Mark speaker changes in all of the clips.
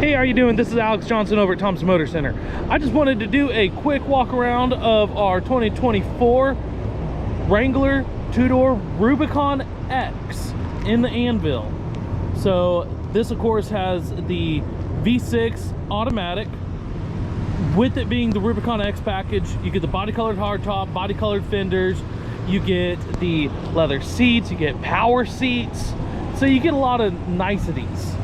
Speaker 1: Hey, how you doing? This is Alex Johnson over at Thomson Motor Center. I just wanted to do a quick walk around of our 2024 Wrangler two-door Rubicon X in the Anvil. So this of course has the V6 automatic. With it being the Rubicon X package, you get the body colored hardtop, body colored fenders, you get the leather seats, you get power seats, so you get a lot of niceties.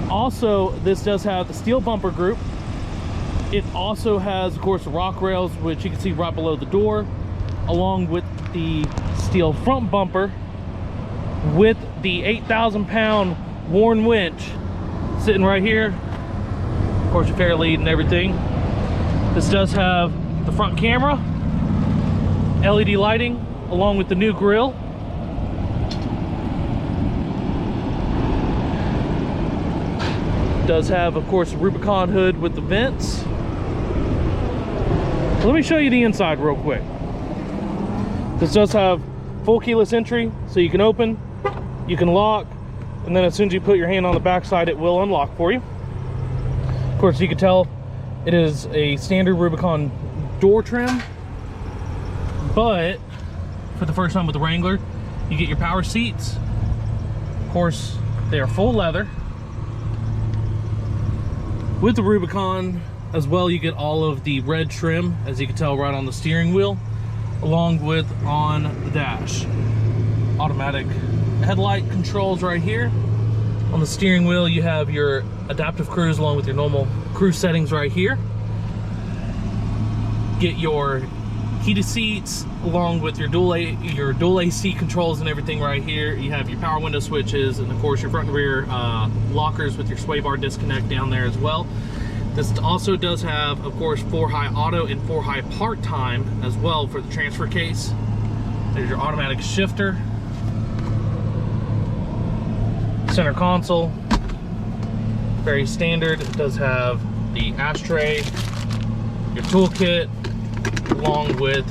Speaker 1: Also, this does have the steel bumper group. It also has, of course, the rock rails, which you can see right below the door, along with the steel front bumper with the 8,000-pound Warn winch sitting right here. Of course, your fair lead and everything. This does have the front camera, LED lighting, along with the new grille. Does have, of course, a Rubicon hood with the vents. Let me show you the inside real quick. This does have full keyless entry, so you can open, you can lock, and then as soon as you put your hand on the back side, it will unlock for you. Of course, you can tell it is a standard Rubicon door trim, but for the first time with the Wrangler, you get your power seats. Of course, they are full leather. With the Rubicon as well, you get all of the red trim, as you can tell right on the steering wheel, along with on the dash. Automatic headlight controls right here. On the steering wheel, you have your adaptive cruise along with your normal cruise settings right here. Get your heated seats along with your dual AC controls and everything right here. You have your power window switches and of course your front and rear lockers with your sway bar disconnect down there as well. This also does have, of course, 4-high auto and 4-high part time as well for the transfer case. There's your automatic shifter. Center console, very standard. It does have the ashtray, your toolkit, along with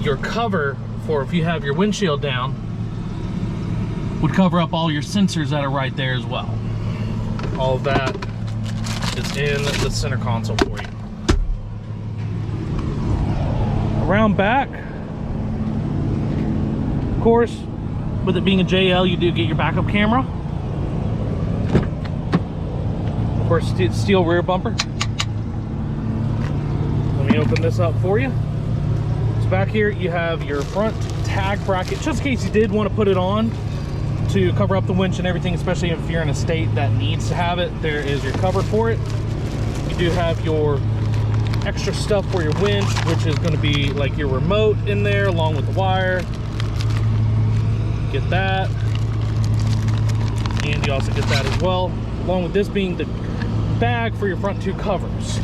Speaker 1: your cover for if you have your windshield down, would cover up all your sensors that are right there as well. All of that is in the center console for you. Around back, of course, with it being a JL, you do get your backup camera. Of course, steel rear bumper. Let me open this up for you. So back here you have your front tag bracket, just in case you did want to put it on to cover up the winch and everything, especially if you're in a state that needs to have it. There is your cover for it. You do have your extra stuff for your winch, which is going to be like your remote in there along with the wire. Get that, and you also get that as well, along with this being the bag for your front two covers,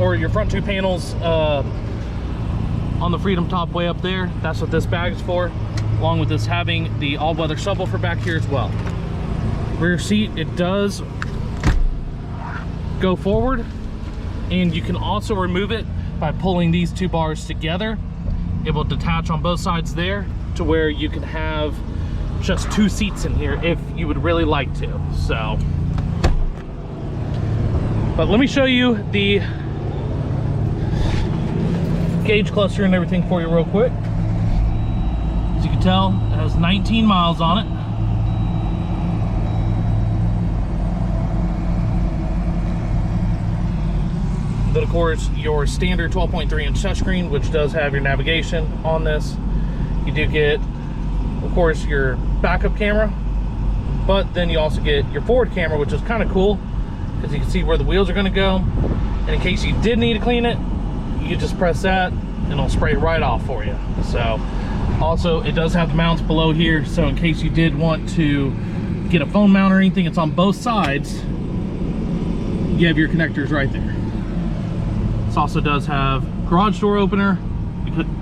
Speaker 1: or your front two panels on the Freedom top way up there. That's what this bag is for, along with this having the all-weather subwoofer back here as well. Rear seat, it does go forward, and you can also remove it by pulling these two bars together. It will detach on both sides there to where you can have just 2 seats in here if you would really like to. So, but let me show you the gauge cluster and everything for you real quick. As you can tell, it has 19 miles on it. Then of course your standard 12.3-inch touchscreen, which does have your navigation on this. You do get, of course, your backup camera, but then you also get your forward camera, which is kind of cool because you can see where the wheels are going to go. And in case you did need to clean it, you can just press that and it'll spray it right off for you. So also it does have the mounts below here, so in case you did want to get a phone mount or anything, it's on both sides. You have your connectors right there. This also does have garage door opener,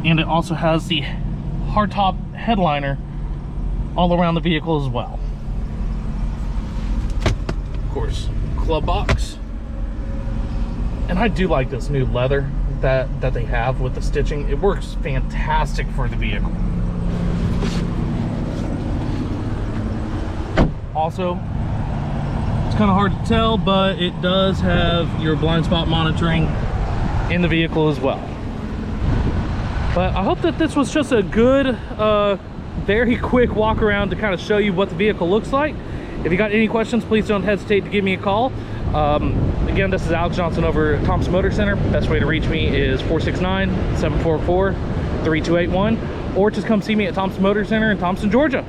Speaker 1: and it also has the hardtop headliner all around the vehicle as well. Of course, glove box. And I do like this new leather that they have with the stitching. It works fantastic for the vehicle. Also, It's kind of hard to tell, but it does have your blind spot monitoring in the vehicle as well. But I hope that this was just a good, very quick walk around to kind of show you what the vehicle looks like. If you got any questions, please don't hesitate to give me a call. Again, this is Alex Johnson over at Thomson Motor Center. Best way to reach me is 469-744-3281, or just come see me at Thomson Motor Center in Thompson, Georgia.